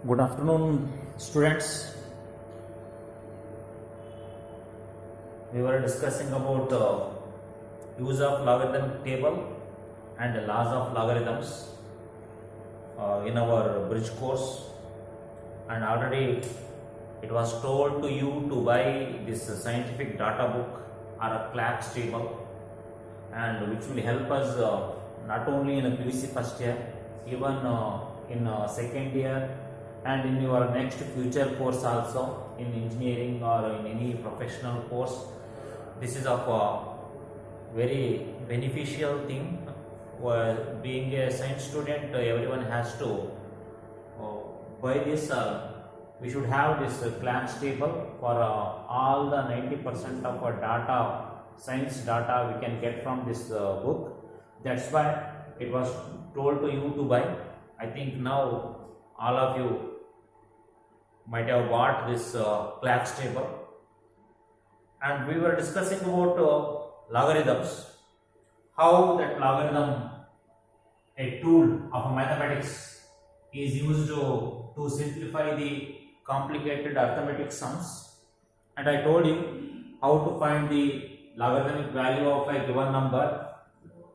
Good afternoon, students. We were discussing about use of logarithmic table and the laws of logarithms in our bridge course, and already it was told to you to buy this scientific data book or a Clark's table, and which will help us not only in a PVC first year, even in second year, and in your next future course also, in engineering or in any professional course. This is of a very beneficial thing. Being a science student, everyone has to buy this. We should have this Clark's table for all the 90% of our data, science data we can get from this book. That's why it was told to you to buy. I think now all of you might have bought this Clark's table, and we were discussing about logarithms, how that logarithm, a tool of mathematics, is used to simplify the complicated arithmetic sums. And I told you how to find the logarithmic value of a given number,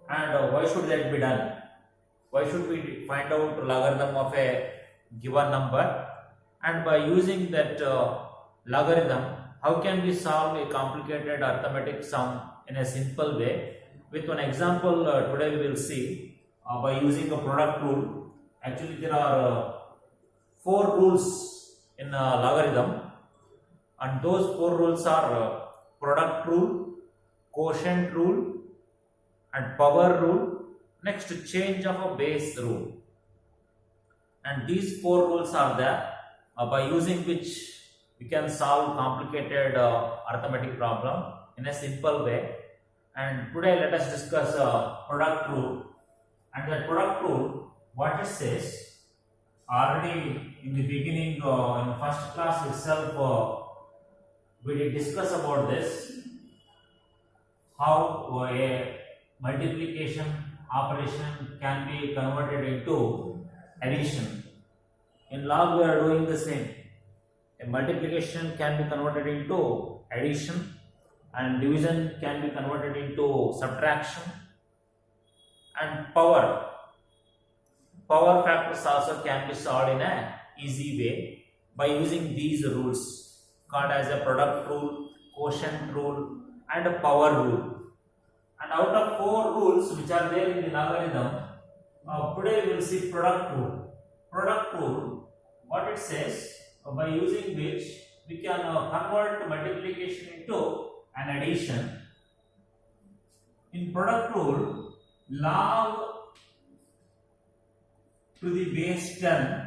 and why should that be done. Why should we find out logarithm of a given number, and by using that logarithm, how can we solve a complicated arithmetic sum in a simple way. With one example today we will see by using a product rule. Actually there are 4 rules in logarithm, and those 4 rules are product rule, quotient rule, and power rule. Next, change of a base rule. And these 4 rules are there by using which we can solve complicated arithmetic problem in a simple way. And today let us discuss product rule. And that product rule, what it says, already in the beginning in first class itself we did discuss about this, how a multiplication operation can be converted into addition. In log we are doing the same. A multiplication can be converted into addition, and division can be converted into subtraction, and power factors also can be solved in a easy way by using these rules called as a product rule, quotient rule, and a power rule. And out of 4 rules which are there in the logarithm, today we will see product rule. Product rule, what it says, by using which we can convert multiplication into an addition. In product rule, log to the base 10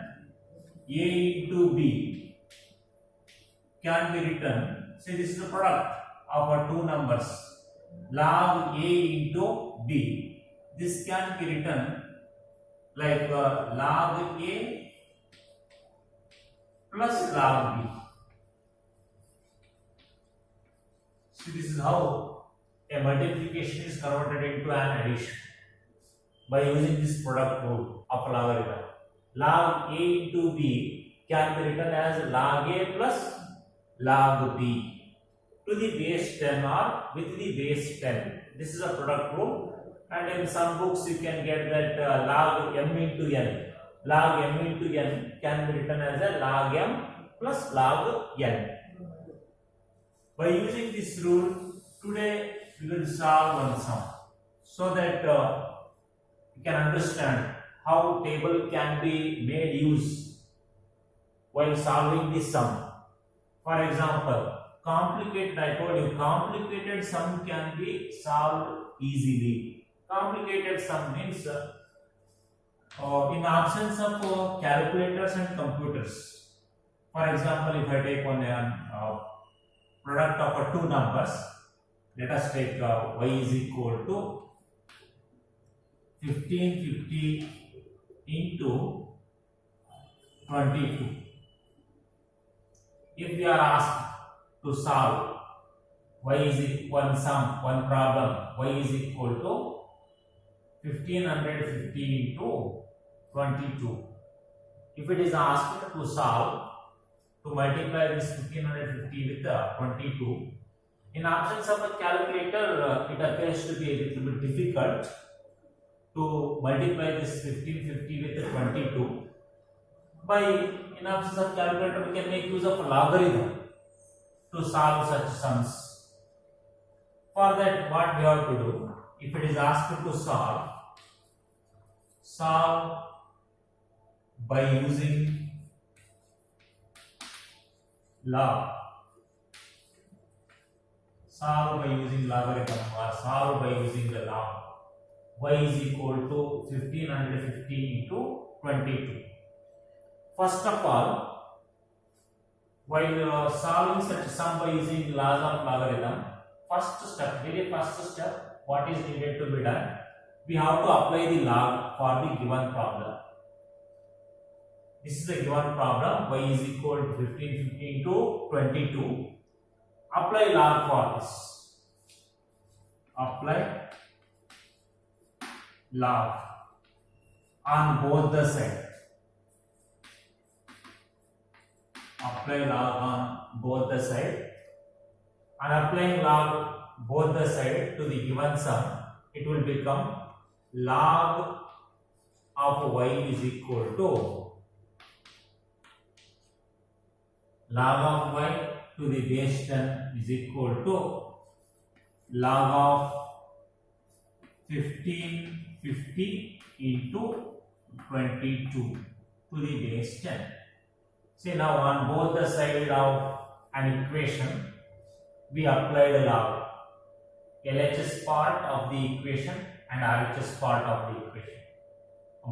a into b can be written. Say this is the product of our 2 numbers, log a into b. This can be written like log a plus log b. So this is how a multiplication is converted into an addition by using this product rule of logarithm. Log a into b can be written as log a plus log b to the base 10 or with the base 10. This is a product rule, and in some books you can get that log m into n. Log m into n can be written as a log m plus log n. By using this rule, today we will solve one sum, so that you can understand how table can be made use while solving this sum. For example, I told you, complicated sum can be solved easily. Complicated sum means in absence of calculators and computers. For example, if I take one product of 2 numbers, let us take y is equal to 1550 into 22. If we are asked to solve one problem, y is equal to 1550 into 22. if it is asked to solve to multiply this 1550 with 22, in absence of a calculator, it appears to be a little bit difficult to multiply this 1550 with 22. In absence of calculator, we can make use of a logarithm to solve such sums. For that, what we have to do, if it is asked to solve by using log, solve by using logarithm or solve by using the log. Y is equal to 1550 into 22. First of all, while solving such sum by using laws of logarithm, very first step, what is needed to be done? We have to apply the log for the given problem. This is a given problem, y is equal to 1550 into 22. Apply log for this. Apply log on both the sides. Apply log on both the sides. And applying log both the sides to the given sum, it will become log of y is equal to log of y to the base 10 is equal to log of 1550 into 22 to the base 10. See, now on both the side of an equation, we apply the log. LHS part of the equation and RHS part of the equation.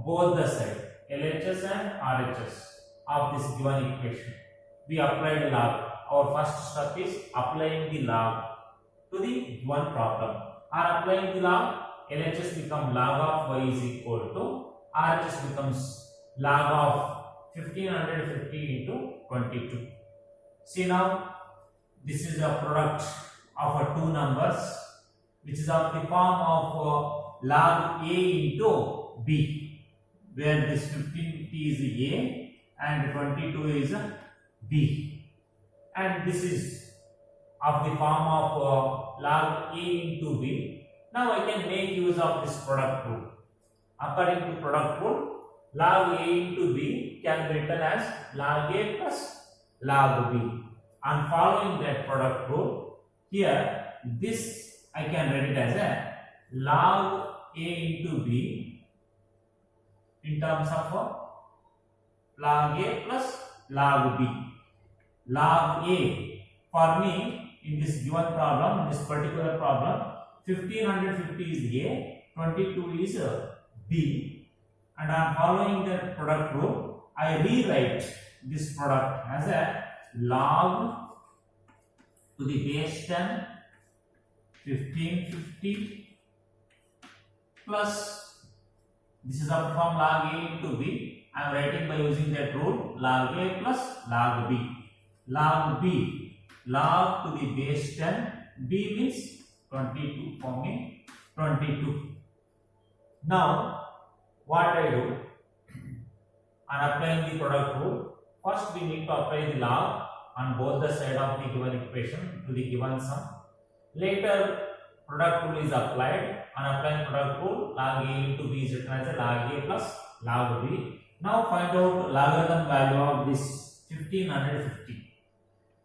Both the side, LHS and RHS of this given equation, we apply the log. Our first step is applying the log to the given problem. On applying the log, LHS become log of y is equal to RHS becomes log of 1550 into 22. See now, this is a product of two numbers which is of the form of log a into b, where this 1550 is a and 22 is b, and this is of the form of log a into b. Now I can make use of this product rule. According to product rule, log a into b can be written as log a plus log b. And following that product rule, here this I can write it as a log a into b in terms of log a plus log b. Log a, for me in this given problem, in this particular problem, 1550 is a, 22 is b, and I am following the product rule. I rewrite this product as a log to the base 10 1550 plus, this is of the form log a into b. I am writing by using that rule, log a plus log b. Log b, log to the base 10, b means 22 for me, 22. Now, what I do, on applying the product rule, first we need to apply the log on both the side of the given equation to the given sum. Later, product rule is applied. On applying product rule, log a into b is written as a log a plus log b. Now find out logarithm value of this 1550.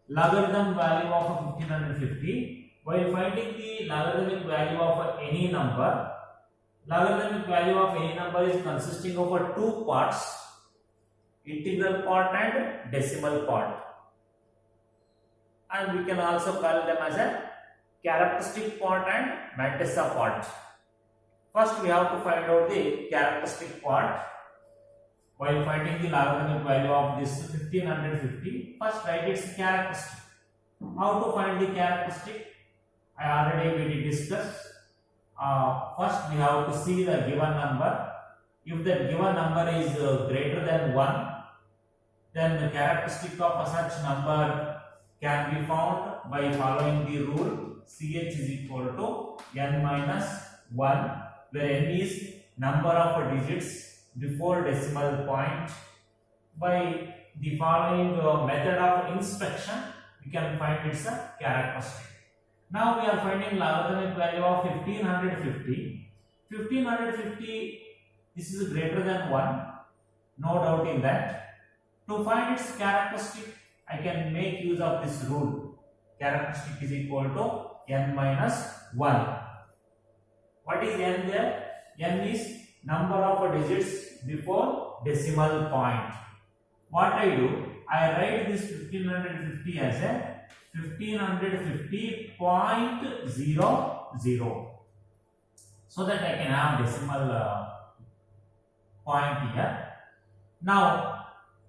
Logarithm value of 1550. While finding the logarithmic value of any number, logarithmic value of any number is consisting of two parts, integral part and decimal part. And we can also call them as a characteristic part and mantissa part. First we have to find out the characteristic part. While finding the logarithmic value of this 1550, first write its characteristic. How to find the characteristic? I already we discussed. First we have to see the given number. If that given number is greater than 1, then the characteristic of such number can be found by following the rule CH is equal to n minus 1, where n is number of digits before decimal point by the following method of inspection, we can find its characteristic. Now we are finding logarithmic value of 1550. 1550, this is greater than 1, no doubt in that. To find its characteristic, I can make use of this rule. Characteristic is equal to n minus 1. What is n there? N is number of digits before decimal point. What I do, I write this 1550 as a 1550.00, so that I can have decimal point here. Now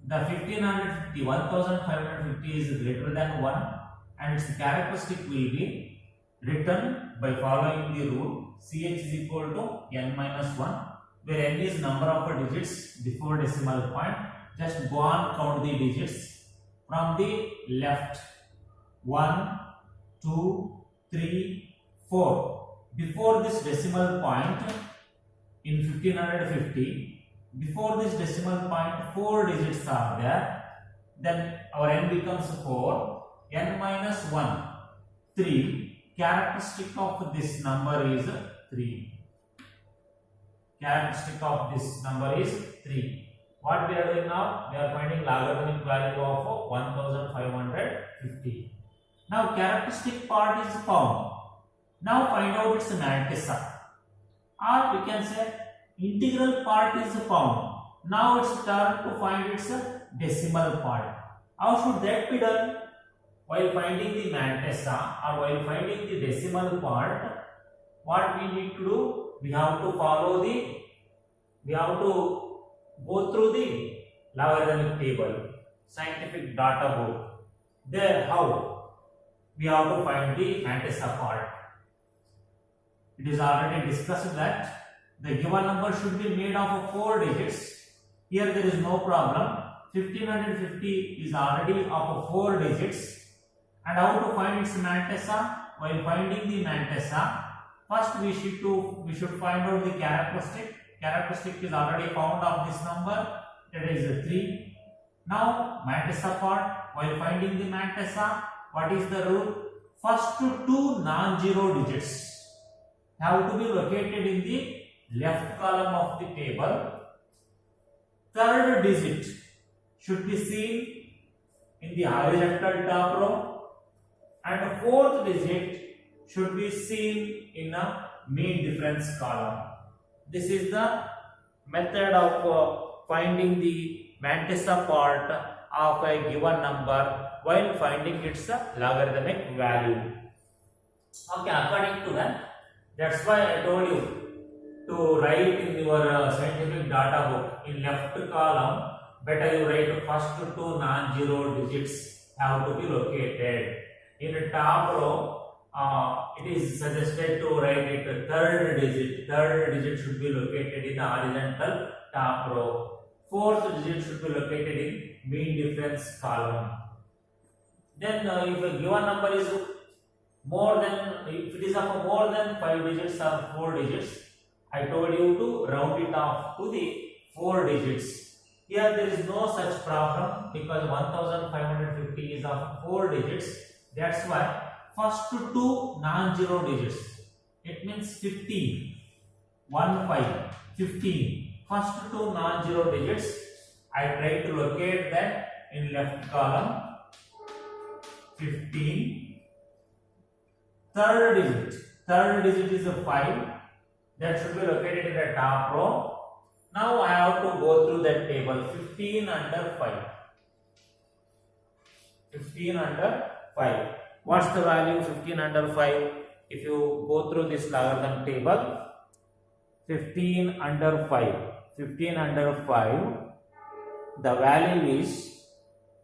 the 1550 is greater than 1, and its characteristic will be written by following the rule ch is equal to n minus 1, where n is number of digits before decimal point. Just go on, count the digits from the left. 1, 2, 3, 4. Before this decimal point in 1550, before this decimal point 4 digits are there, then our n becomes 4. N minus 1, 3. Characteristic of this number is 3. Characteristic of this number is 3. What we are doing now? We are finding logarithmic value of 1550. Now characteristic part is found. Now find out its mantissa. Or we can say integral part is found. Now it's turn to find its decimal part. How should that be done? While finding the mantissa or while finding the decimal part, what we need to do? We have to go through the logarithmic table, scientific data book. There, how? We have to find the mantissa part. It is already discussed that the given number should be made of 4 digits. Here there is no problem. 1550 is already of 4 digits. And how to find its mantissa? While finding the mantissa, first we should find out the characteristic. Characteristic is already found of this number, that is 3. Now mantissa part, while finding the mantissa, what is the rule? First 2 non-zero digits have to be located in the left column of the table. Third digit should be seen in the horizontal top row, and fourth digit should be seen in a mean difference column. This is the method of finding the mantissa part of a given number while finding its logarithmic value. Okay, according to that, that's why I told you to write in your scientific data book in left column. Better you write first 2 non-zero digits have to be located. In the top row, it is suggested to write it third digit. Third digit should be located in the horizontal top row. Fourth digit should be located in mean difference column. Then if a given number is more than, if it is of more than 5 digits or 4 digits, I told you to round it off to the 4 digits. Here there is no such problem because 1550 is of 4 digits. That's why first 2 non-zero digits, it means 15, 15. First 2 non-zero digits, I try to locate that in left column. 15. Third digit is a 5, that should be located in the top row. Now I have to go through that table. 15 under 5. 15 under 5. What's the value 15 under 5? If you go through this logarithm table, 15 under 5. 15 under 5, the value is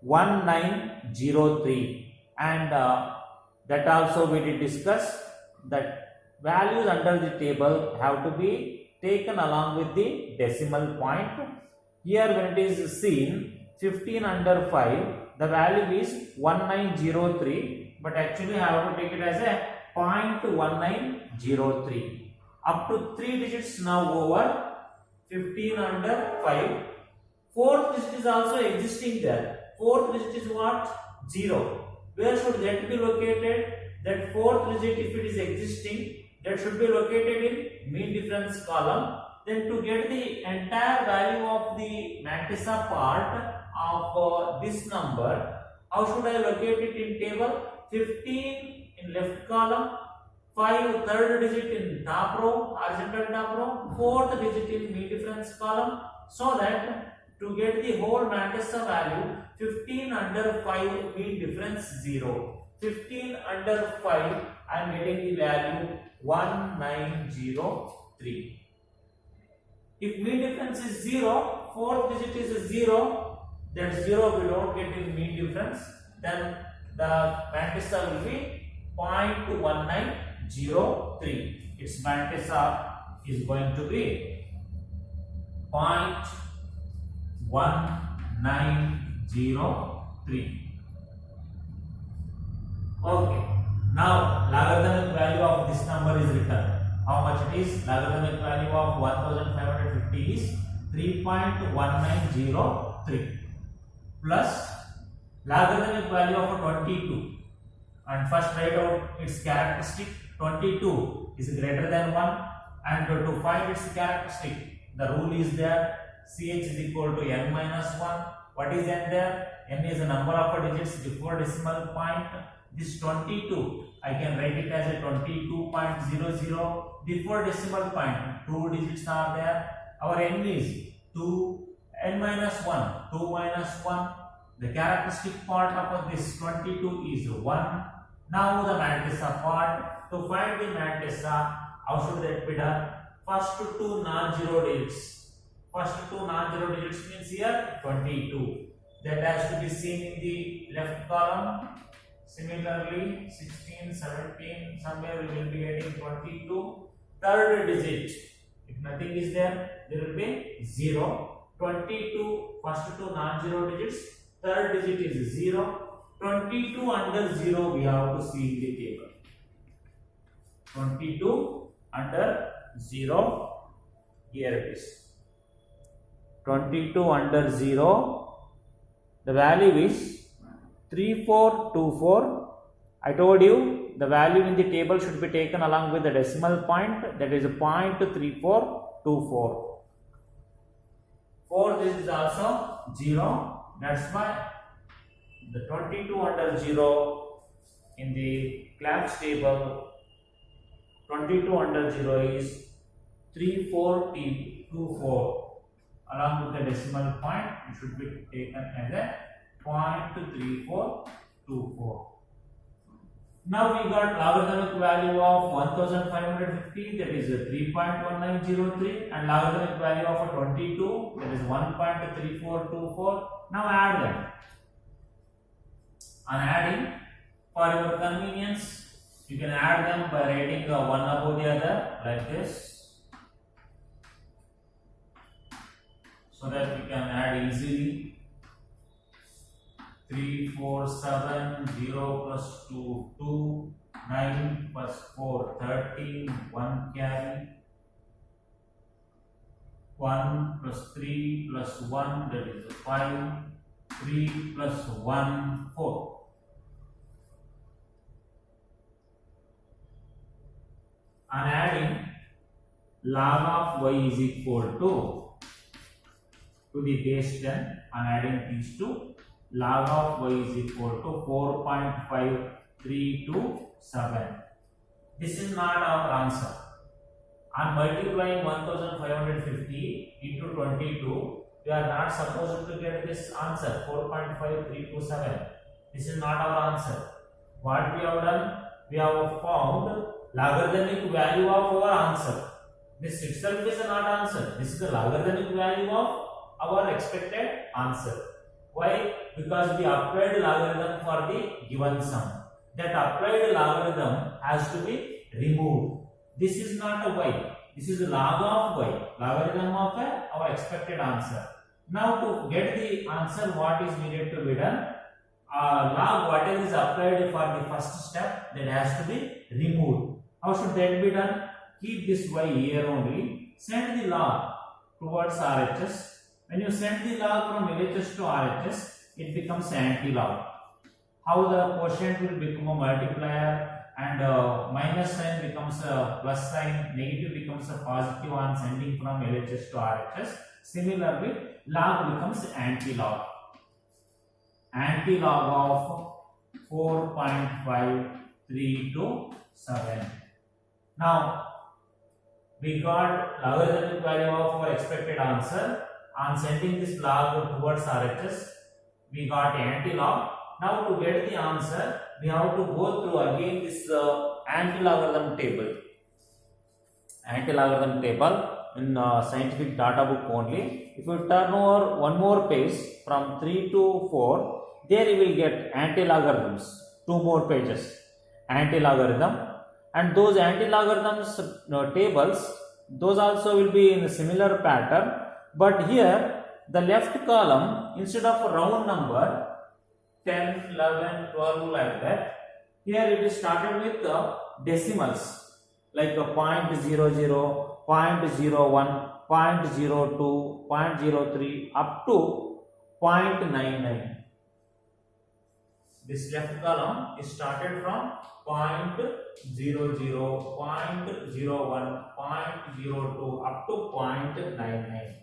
1903, and that also we did discuss that values under the table have to be taken along with the decimal point. Here when it is seen 15 under 5, the value is 1903, but actually I have to take it as a 0.1903. Up to 3 digits now over. 15 under 5, Fourth digit is also existing there. Fourth digit is what? 0. Where should that be located? That fourth digit, if it is existing, that should be located in mean difference column. Then to get the entire value of the mantissa part of this number, how should I locate it in table? 15 in left column, 5 third digit in top row, horizontal top row, fourth digit in mean difference column, so that to get the whole mantissa value, 15 under 5 mean difference 0. 15 under 5, I am getting the value 1903. If mean difference is 0, fourth digit is 0, that 0 we don't get in mean difference, then the mantissa will be 0.1903. Its mantissa is going to be 0.1903. Okay. Now logarithmic value of this number is written. How much it is? Logarithmic value of 1550 is 3.1903 plus logarithmic value of 22. And first write out its characteristic. 22 is greater than 1, and to find its characteristic, the rule is there, ch is equal to n minus 1. What is n there? N is the number of digits before decimal point. This 22, I can write it as a 22.00 before decimal point. 2 digits are there. Our n is 2, n minus 1, 2 minus 1. The characteristic part of this 22 is 1. Now the mantissa part. To find the mantissa, how should that be done? First two non-zero digits. First two non-zero digits means here 22. That has to be seen in the left column. Similarly, 16, 17, somewhere we will be getting 22. Third digit, if nothing is there, there will be 0. 22, first two non-zero digits. Third digit is 0. 22 under 0 we have to see in the table. 22 under 0, here it is. 22 under 0, the value is 3424. I told you the value in the table should be taken along with the decimal point, that is 0.3424. Fourth is also 0, that's why the 22 under 0 in the class table, 22 under 0 is 3424. Along with the decimal point, it should be taken as a 0.3424. Now we got logarithmic value of 1550, that is 3.1903, and logarithmic value of 22, that is 1.3424. Now add them. On adding, for your convenience, you can add them by writing one above the other like this, so that we can add easily. 3, 4, 7, 0 plus 2, 2, 9 plus 4, 13, 1 carry, 1 plus 3 plus 1, that is 5, 3 plus 1, 4. On adding, log of y is equal to the base 10. On adding these two, log of y is equal to 4.5327. This is not our answer. On multiplying 1550 into 22, we are not supposed to get this answer 4.5327. This is not our answer. What we have done? We have found logarithmic value of our answer. This itself is not answer. This is the logarithmic value of our expected answer. Why? Because we applied logarithm for the given sum. That applied logarithm has to be removed. This is not a y. This is the log of y. Logarithm of our expected answer. Now to get the answer, what is needed to be done? Log whatever is applied for the first step, that has to be removed. How should that be done? Keep this y here only. Send the log towards RHS. When you send the log from LHS to RHS, it becomes anti-log. How the quotient will become a multiplier, and minus sign becomes a plus sign, negative becomes a positive on sending from LHS to RHS. Similarly, log becomes anti-log. Anti-log of 4.532 Now, we got logarithmic value of our expected answer. On sending this log towards RHS, we got anti-log. Now, to get the answer, we have to go through again this anti-logarithm table. Anti-logarithm table in scientific data book only. If you turn over one more page from 3 to 4, there you will get anti-logarithms. 2 more pages. Anti-logarithm. And those anti-logarithms tables, those also will be in a similar pattern. But here, the left column, instead of a round number, 10, 11, 12 like that, here it is started with decimals like a 0.00, 0.01, 0.02, 0.03 up to 0.99. This left column is started from 0.00, 0.01, 0.02 up to 0.99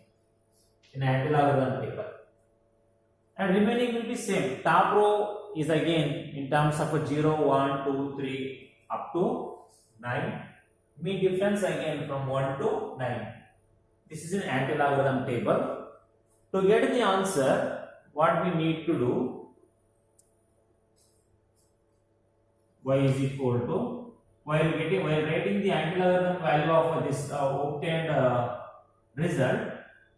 in anti-logarithm table. And remaining will be same. Top row is again in terms of a 0, 1, 2, 3 up to 9. Mean difference again from 1 to 9. This is an anti-logarithm table. To get the answer, what we need to do, y is equal to, while writing the anti-logarithm value of this obtained result,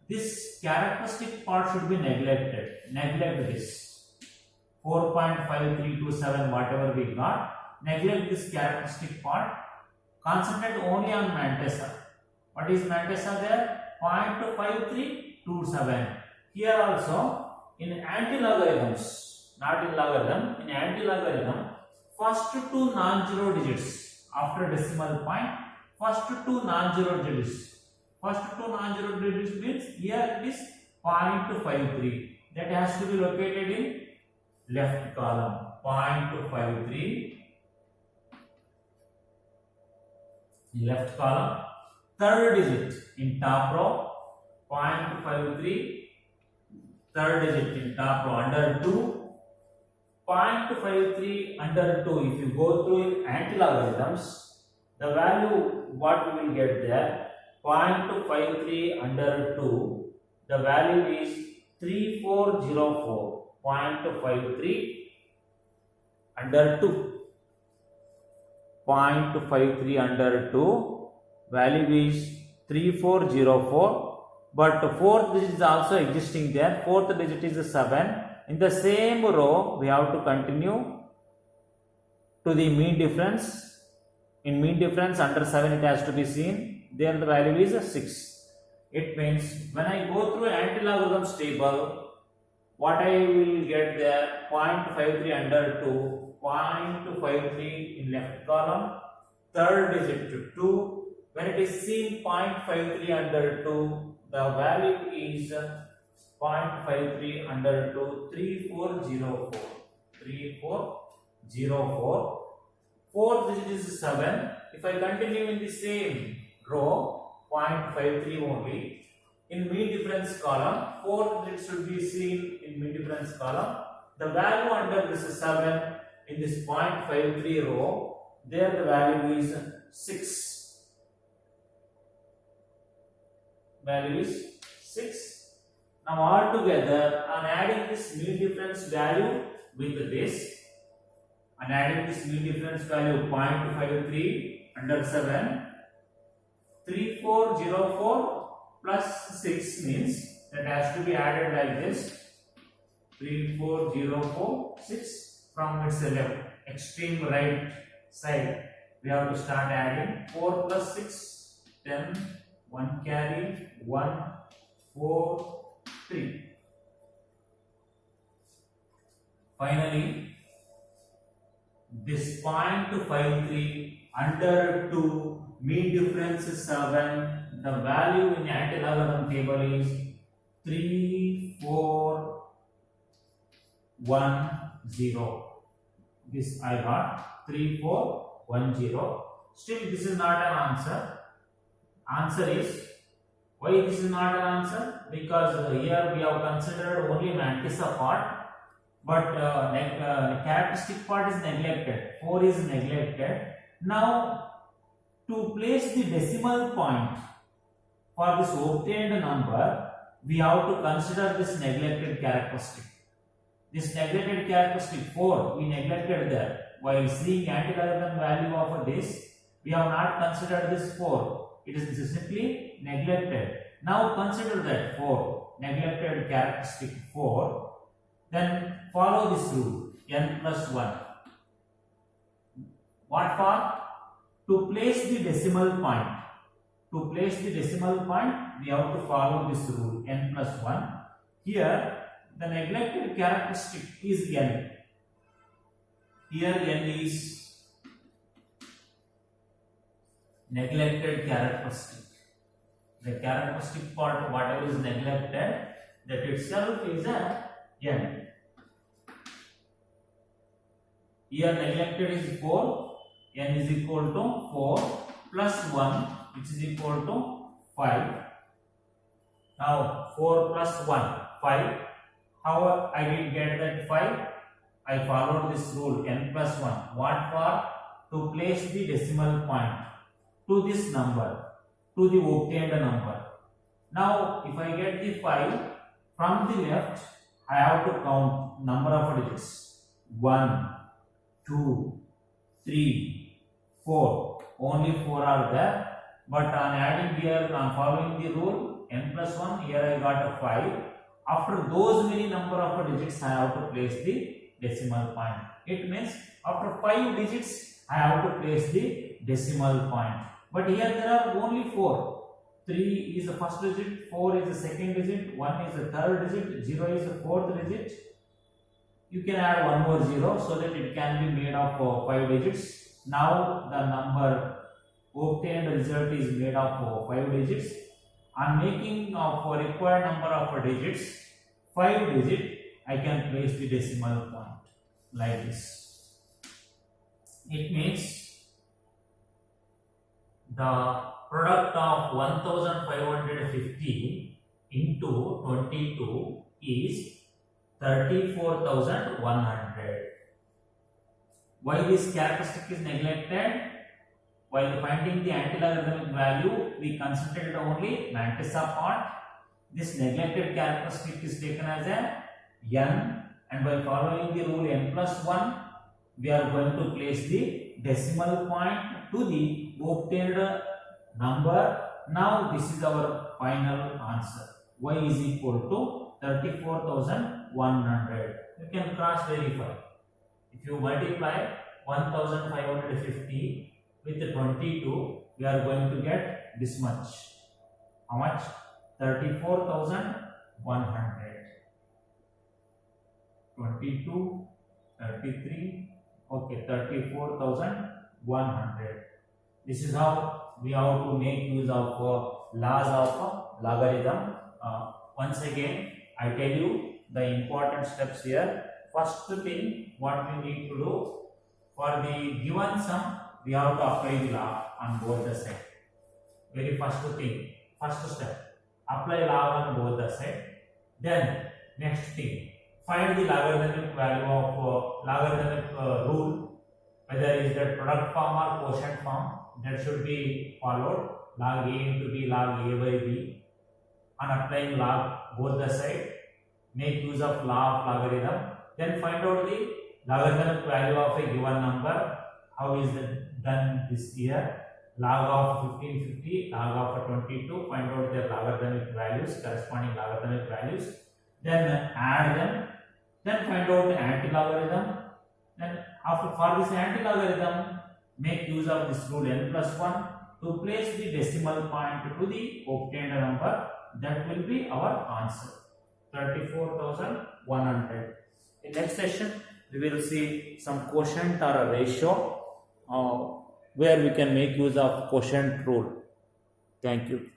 this characteristic part should be neglected. Neglect this 4.5327 whatever we got. Neglect this characteristic part. Concentrate only on mantissa. What is mantissa there? 0.5327. Here also in anti-logarithms, not in logarithm, in anti-logarithm, first two non-zero digits after decimal point, first two non-zero digits. First two non-zero digits means here it is 0.53. That has to be located in left column. 0.53 left column. Third digit in top row 0.53. Third digit in top row under 2. 0.53 under 2. If you go through in anti-logarithms, the value what we will get there, 0.53 under 2, the value is 3404. 0.53 under 2. 0.53 under 2, value is 3404. But fourth digit is also existing there. Fourth digit is 7. In the same row, we have to continue to the mean difference. In mean difference under 7 it has to be seen. There the value is 6. It means when I go through anti-logarithms table, what I will get there, 0.53 under 2, 0.53 in left column, third digit to 2. When it is seen 0.53 under 2, the value is 0.53 under 2, 3404. 3404. Fourth digit is 7. If I continue in the same row, 0.53 only. In mean difference column, fourth digit should be seen in mean difference column. The value under this is 7 in this 0.53 row. There the value is 6. Value is 6. Now all together, on adding this mean difference value with this, and adding this mean difference value 0.53 under 7, 3404 plus 6 means that has to be added like this, 3404, 6 from its left extreme right side. We have to start adding 4 plus 6, 10, 1 carry, 1, 4, 3. Finally, this 0.53 under 2, mean difference is 7. The value in anti-logarithm table is 3 4 1 0. This I got 3 4 1 0. Still this is not an answer. Answer is, why this is not an answer? Because here we have considered only mantissa part, but characteristic part is neglected. 4 is neglected. Now to place the decimal point for this obtained number, we have to consider this neglected characteristic. This neglected characteristic 4 we neglected there. While seeing anti-logarithm value of this, we have not considered this 4. It is simply neglected. Now consider that 4, neglected characteristic 4. Then follow this rule, n plus 1. What for? To place the decimal point. To place the decimal point, we have to follow this rule, n plus 1. Here, the neglected characteristic is n. Here n is neglected characteristic. The characteristic part, whatever is neglected, that itself is a n. Here neglected is 4, n is equal to 4 plus 1, which is equal to 5. Now 4 plus 1, 5. How I did get that 5? I followed this rule, n plus 1. What for? To place the decimal point to this number, to the obtained number. Now if I get the 5, from the left I have to count number of digits. 1, 2, 3, 4. Only 4 are there. But on adding here, on following the rule, n plus 1, here I got a 5. After those many number of digits, I have to place the decimal point. It means after 5 digits, I have to place the decimal point. But here there are only 4. 3 is the first digit, 4 is the second digit, 1 is the third digit, 0 is the fourth digit. You can add one more 0 so that it can be made of 5 digits. Now the number obtained result is made of 5 digits. On making of required number of digits, 5 digit, I can place the decimal point like this. It means the product of 1550 into 22 is 34,100. Why this characteristic is neglected? While finding the anti-logarithmic value, we considered only mantissa part. This neglected characteristic is taken as a n, and by following the rule n plus 1, we are going to place the decimal point to the obtained number. Now this is our final answer. Y is equal to 34,100. You can cross verify. If you multiply 1550 with 22, we are going to get this much. How much? 34,100. 22, 33, okay, 34,100. This is how we have to make use of laws of logarithm. Once again, I tell you the important steps here. First thing, what we need to do, for the given sum, we have to apply the law on both the sides. Very first thing, first step, apply law on both the sides. Then next thing, find the logarithmic value of logarithmic rule, whether is that product form or quotient form, that should be followed. Log a into b, log a by b. On applying log both the sides, make use of law of logarithm. Then find out the logarithmic value of a given number. How is that done this here? Log of 1550, log of 22, find out their logarithmic values, corresponding logarithmic values. Then add them. Then find out the anti-logarithm. Then after for this anti-logarithm, make use of this rule n plus 1 to place the decimal point to the obtained number. That will be our answer, 34,100. In next session, we will see some quotient or a ratio where we can make use of quotient rule. Thank you.